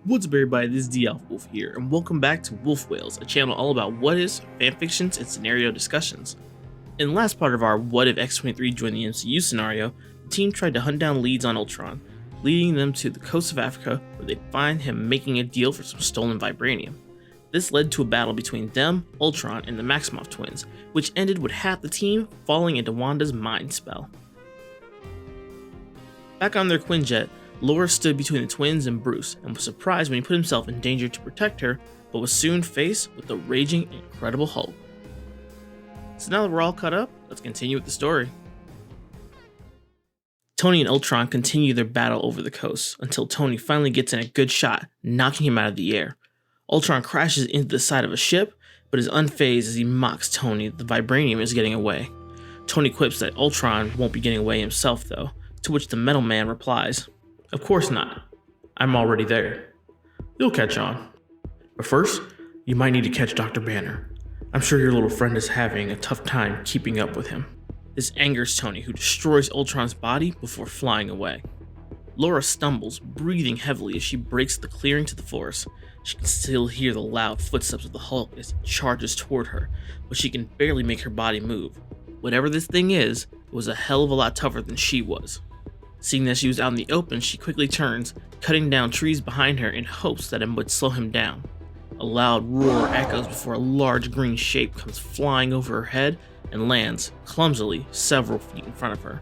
What's up everybody, this is DeAlphaWolf here, and welcome back to Wolf Whales, a channel all about what-ifs, fanfictions, and scenario discussions. In the last part of our what if X-23 joined the MCU scenario, the team tried to hunt down leads on Ultron, leading them to the coast of Africa where they find him making a deal for some stolen vibranium. This led to a battle between them, Ultron, and the Maximoff twins, which ended with half the team falling into Wanda's mind spell. Back on their Quinjet, Laura stood between the twins and Bruce and was surprised when he put himself in danger to protect her, but was soon faced with the raging Incredible Hulk. So now that we're all caught up, let's continue with the story. Tony and Ultron continue their battle over the coast until Tony finally gets in a good shot, knocking him out of the air. Ultron crashes into the side of a ship, but is unfazed as he mocks Tony that the vibranium is getting away. Tony quips that Ultron won't be getting away himself though, to which the Metal Man replies, "Of course not. I'm already there. You'll catch on. But first, you might need to catch Dr. Banner. I'm sure your little friend is having a tough time keeping up with him." This angers Tony, who destroys Ultron's body before flying away. Laura stumbles, breathing heavily as she breaks the clearing to the forest. She can still hear the loud footsteps of the Hulk as he charges toward her, but she can barely make her body move. Whatever this thing is, it was a hell of a lot tougher than she was. Seeing that she was out in the open, she quickly turns, cutting down trees behind her in hopes that it would slow him down. A loud roar echoes before a large green shape comes flying over her head and lands, clumsily, several feet in front of her.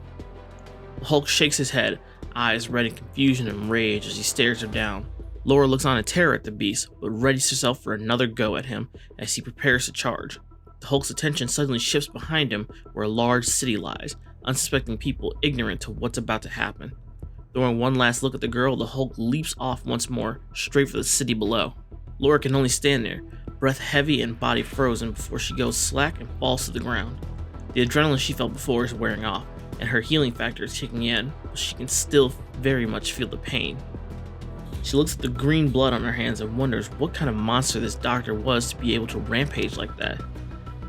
The Hulk shakes his head, eyes red in confusion and rage as he stares her down. Laura looks on in terror at the beast, but readies herself for another go at him as he prepares to charge. The Hulk's attention suddenly shifts behind him where a large city lies, unsuspecting people ignorant to what's about to happen. Throwing one last look at the girl, the Hulk leaps off once more, straight for the city below. Laura can only stand there, breath heavy and body frozen before she goes slack and falls to the ground. The adrenaline she felt before is wearing off, and her healing factor is kicking in, but she can still very much feel the pain. She looks at the green blood on her hands and wonders what kind of monster this doctor was to be able to rampage like that.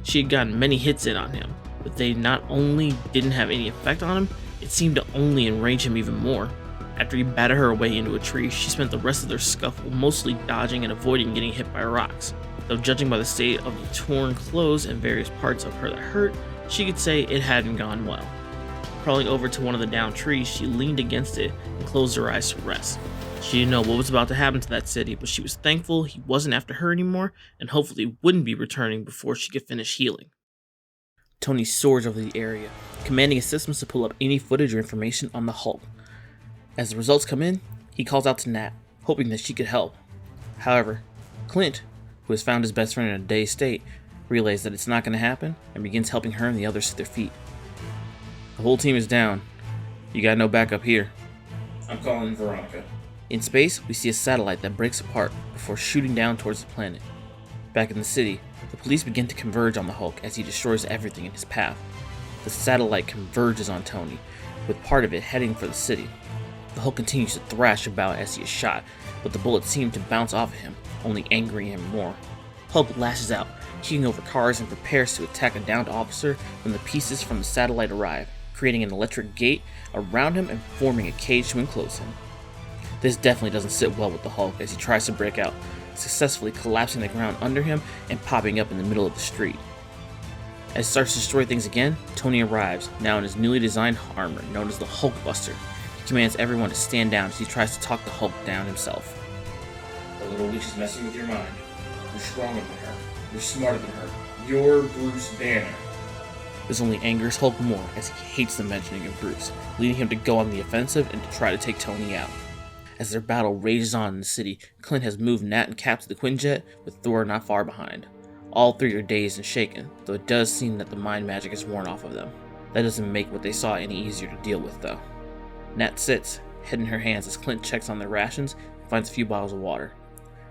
She had gotten many hits in on him, but they not only didn't have any effect on him, it seemed to only enrage him even more. After he battered her away into a tree, she spent the rest of their scuffle mostly dodging and avoiding getting hit by rocks. Though judging by the state of the torn clothes and various parts of her that hurt, she could say it hadn't gone well. Crawling over to one of the downed trees, she leaned against it and closed her eyes to rest. She didn't know what was about to happen to that city, but she was thankful he wasn't after her anymore and hopefully wouldn't be returning before she could finish healing. Tony soars over the area, commanding his systems to pull up any footage or information on the Hulk. As the results come in, he calls out to Nat, hoping that she could help. However, Clint, who has found his best friend in a dazed state, realizes that it's not going to happen and begins helping her and the others to their feet. "The whole team is down. You got no backup here. I'm calling Veronica." In space, we see a satellite that breaks apart before shooting down towards the planet. Back in the city, the police begin to converge on the Hulk as he destroys everything in his path. The satellite converges on Tony, with part of it heading for the city. The Hulk continues to thrash about as he is shot, but the bullets seem to bounce off of him, only angering him more. Hulk lashes out, kicking over cars and prepares to attack a downed officer when the pieces from the satellite arrive, creating an electric gate around him and forming a cage to enclose him. This definitely doesn't sit well with the Hulk as he tries to break out, successfully collapsing the ground under him and popping up in the middle of the street. As he starts to destroy things again, Tony arrives, now in his newly designed armor known as the Hulkbuster. He commands everyone to stand down as he tries to talk the Hulk down himself. "The little witch is messing with your mind. You're stronger than her. You're smarter than her. You're Bruce Banner." This only angers Hulk more as he hates the mentioning of Bruce, leading him to go on the offensive and to try to take Tony out. As their battle rages on in the city, Clint has moved Nat and Cap to the Quinjet, with Thor not far behind. All three are dazed and shaken, though it does seem that the mind magic is worn off of them. That doesn't make what they saw any easier to deal with though. Nat sits, head in her hands as Clint checks on their rations and finds a few bottles of water.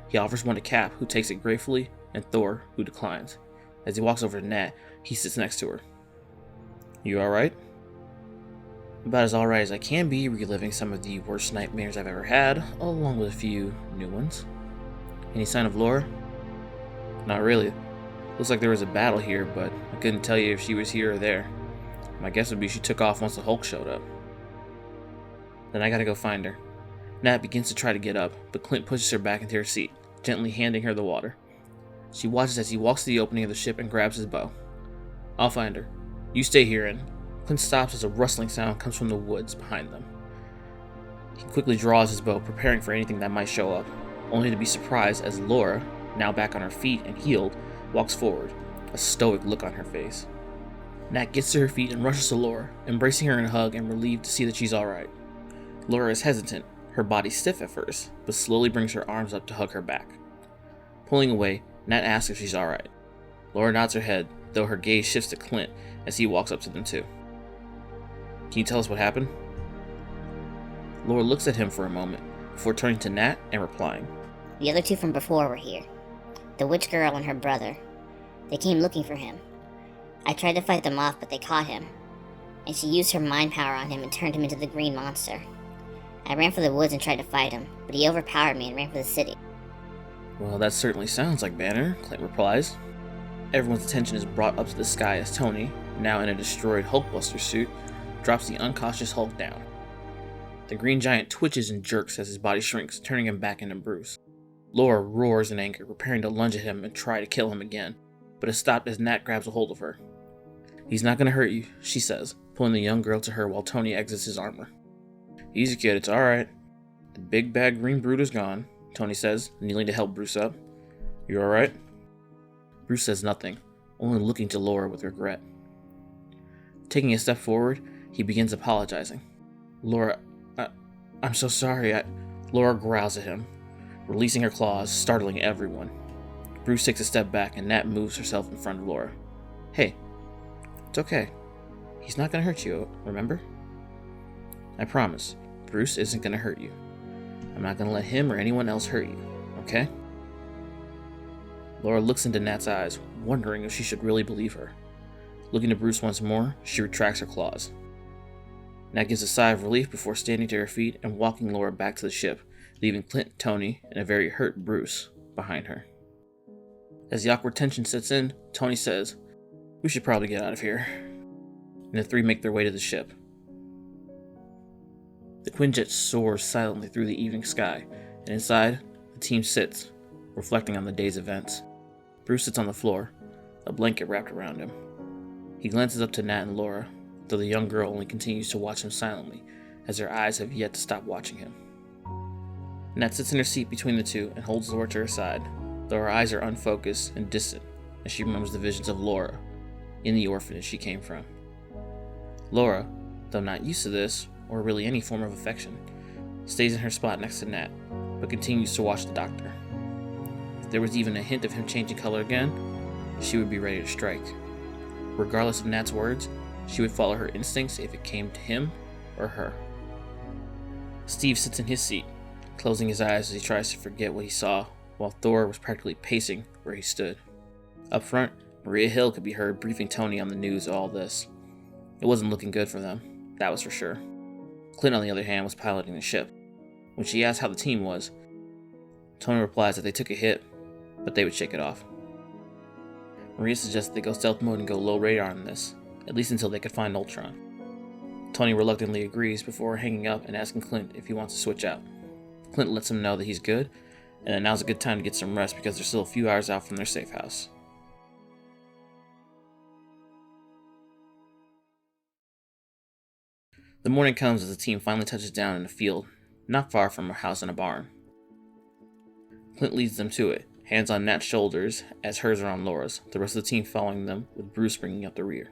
He offers one to Cap, who takes it gratefully, and Thor, who declines. As he walks over to Nat, he sits next to her. "You alright?" "About as alright as I can be, reliving some of the worst nightmares I've ever had, along with a few new ones." "Any sign of Laura?" "Not really. Looks like there was a battle here, but I couldn't tell you if she was here or there. My guess would be she took off once the Hulk showed up." "Then I gotta go find her. Nat begins to try to get up, but Clint pushes her back into her seat, gently handing her the water. She watches as he walks to the opening of the ship and grabs his bow. "I'll find her. You stay here," and Clint stops as a rustling sound comes from the woods behind them. He quickly draws his bow, preparing for anything that might show up, only to be surprised as Laura, now back on her feet and healed, walks forward, a stoic look on her face. Nat gets to her feet and rushes to Laura, embracing her in a hug and relieved to see that she's alright. Laura is hesitant, her body stiff at first, but slowly brings her arms up to hug her back. Pulling away, Nat asks if she's alright. Laura nods her head, though her gaze shifts to Clint as he walks up to them too. "Can you tell us what happened?" Laura looks at him for a moment, before turning to Nat and replying. "The other two from before were here. The witch girl and her brother. They came looking for him. I tried to fight them off, but they caught him. And she used her mind power on him and turned him into the green monster. I ran for the woods and tried to fight him, but he overpowered me and ran for the city." "Well, that certainly sounds like Banner," Clint replies. Everyone's attention is brought up to the sky as Tony, now in a destroyed Hulkbuster suit, drops the unconscious Hulk down. The green giant twitches and jerks as his body shrinks, turning him back into Bruce. Laura roars in anger, preparing to lunge at him and try to kill him again, but is stopped as Nat grabs a hold of her. "He's not gonna hurt you," she says, pulling the young girl to her while Tony exits his armor. "Easy, kid, it's alright. The big bad green brute is gone," Tony says, kneeling to help Bruce up. "You alright?" Bruce says nothing, only looking to Laura with regret. Taking a step forward, he begins apologizing. "Laura, I'm so sorry, Laura growls at him, releasing her claws, startling everyone. Bruce takes a step back and Nat moves herself in front of Laura. "Hey, it's okay. He's not gonna hurt you, remember? I promise, Bruce isn't gonna hurt you. I'm not gonna let him or anyone else hurt you, okay?" Laura looks into Nat's eyes, wondering if she should really believe her. Looking to Bruce once more, she retracts her claws. Nat gives a sigh of relief before standing to her feet and walking Laura back to the ship, leaving Clint, Tony, and a very hurt Bruce behind her. As the awkward tension sets in, Tony says, "We should probably get out of here," and the three make their way to the ship. The Quinjet soars silently through the evening sky, and inside, the team sits, reflecting on the day's events. Bruce sits on the floor, a blanket wrapped around him. He glances up to Nat and Laura, though the young girl only continues to watch him silently, as her eyes have yet to stop watching him. Nat sits in her seat between the two and holds Laura to her side, though her eyes are unfocused and distant as she remembers the visions of Laura in the orphanage she came from. Laura, though not used to this, or really any form of affection, stays in her spot next to Nat, but continues to watch the doctor. If there was even a hint of him changing color again, she would be ready to strike. Regardless of Nat's words, she would follow her instincts if it came to him or her. Steve sits in his seat, closing his eyes as he tries to forget what he saw, while Thor was practically pacing where he stood. Up front, Maria Hill could be heard briefing Tony on the news of all this. It wasn't looking good for them, that was for sure. Clint, on the other hand, was piloting the ship. When she asked how the team was, Tony replies that they took a hit, but they would shake it off. Maria suggests they go stealth mode and go low radar on this, at least until they could find Ultron. Tony reluctantly agrees before hanging up and asking Clint if he wants to switch out. Clint lets him know that he's good, and that now's a good time to get some rest because they're still a few hours out from their safe house. The morning comes as the team finally touches down in a field, not far from a house and a barn. Clint leads them to it, hands on Nat's shoulders as hers are on Laura's, the rest of the team following them, with Bruce bringing up the rear.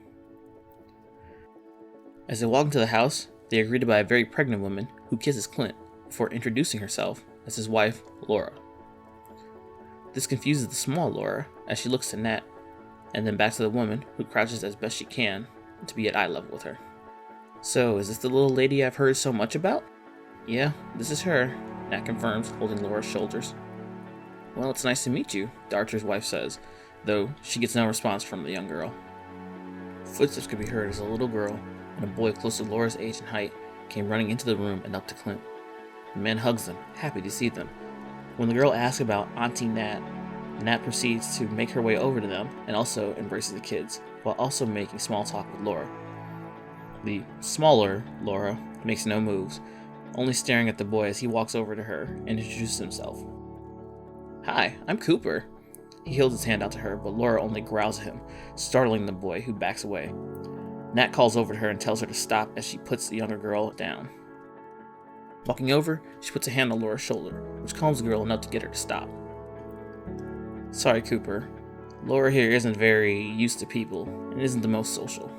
As they walk into the house, they are greeted by a very pregnant woman who kisses Clint before introducing herself as his wife, Laura. This confuses the small Laura as she looks to Nat, and then back to the woman who crouches as best she can to be at eye level with her. "So, is this the little lady I've heard so much about?" "Yeah, this is her," Nat confirms, holding Laura's shoulders. "Well, it's nice to meet you," the archer's wife says, though she gets no response from the young girl. Footsteps could be heard as a little girl and a boy close to Laura's age and height came running into the room and up to Clint. The man hugs them, happy to see them. When the girl asks about Auntie Nat, Nat proceeds to make her way over to them and also embraces the kids, while also making small talk with Laura. The smaller Laura makes no moves, only staring at the boy as he walks over to her and introduces himself. "Hi, I'm Cooper." He holds his hand out to her, but Laura only growls at him, startling the boy, who backs away. Nat calls over to her and tells her to stop as she puts the younger girl down. Walking over, she puts a hand on Laura's shoulder, which calms the girl enough to get her to stop. "Sorry, Cooper. Laura here isn't very used to people and isn't the most social.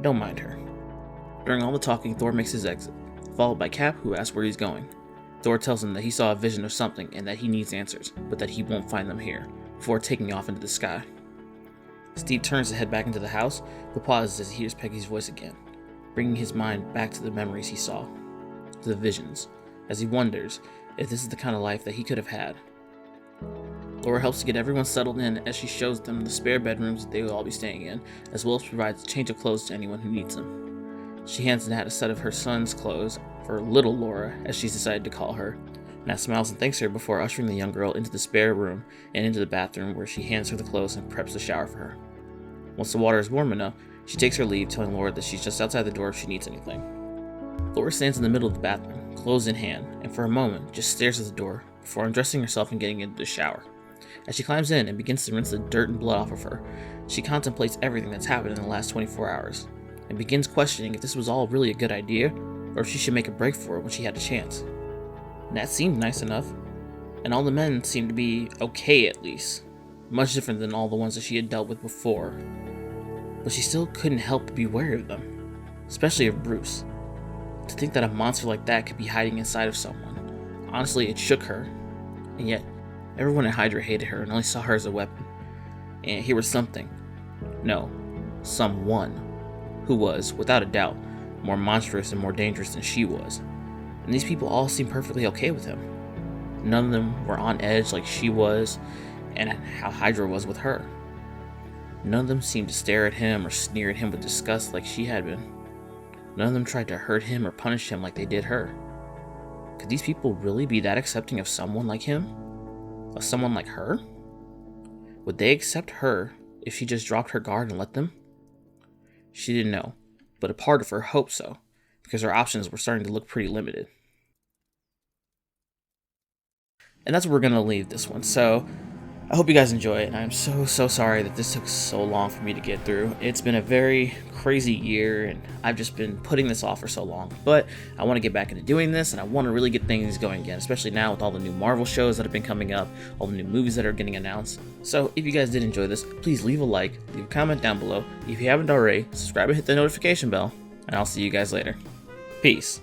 Don't mind her." During all the talking, Thor makes his exit, followed by Cap, who asks where he's going. Thor tells him that he saw a vision of something and that he needs answers, but that he won't find them here, before taking off into the sky. Steve turns to head back into the house, but pauses as he hears Peggy's voice again, bringing his mind back to the memories he saw, to the visions, as he wonders if this is the kind of life that he could have had. Laura helps to get everyone settled in as she shows them the spare bedrooms that they will all be staying in, as well as provides a change of clothes to anyone who needs them. She hands Nat a set of her son's clothes, for little Laura, as she's decided to call her. Nat smiles and thanks her before ushering the young girl into the spare room and into the bathroom, where she hands her the clothes and preps the shower for her. Once the water is warm enough, she takes her leave, telling Laura that she's just outside the door if she needs anything. Laura stands in the middle of the bathroom, clothes in hand, and for a moment just stares at the door before undressing herself and getting into the shower. As she climbs in and begins to rinse the dirt and blood off of her, she contemplates everything that's happened in the last 24 hours, and begins questioning if this was all really a good idea, or if she should make a break for it when she had a chance. Nat seemed nice enough, and all the men seemed to be okay at least, much different than all the ones that she had dealt with before. But she still couldn't help but be wary of them, especially of Bruce. To think that a monster like that could be hiding inside of someone. Honestly, it shook her, and yet everyone at Hydra hated her and only saw her as a weapon. And here was something, no, someone, who was, without a doubt, more monstrous and more dangerous than she was. And these people all seemed perfectly okay with him. None of them were on edge like she was, and how Hydra was with her. None of them seemed to stare at him or sneer at him with disgust like she had been. None of them tried to hurt him or punish him like they did her. Could these people really be that accepting of someone like him? Of someone like her? Would they accept her if she just dropped her guard and let them? She didn't know, but a part of her hoped so, because her options were starting to look pretty limited. And that's where we're going to leave this one. So I hope you guys enjoy it, and I'm so sorry that this took so long for me to get through. It's been a very crazy year, and I've just been putting this off for so long, but I want to get back into doing this, and I want to really get things going again, especially now with all the new Marvel shows that have been coming up, all the new movies that are getting announced. So if you guys did enjoy this, please leave a like, leave a comment down below. If you haven't already, subscribe and hit the notification bell, and I'll see you guys later. Peace.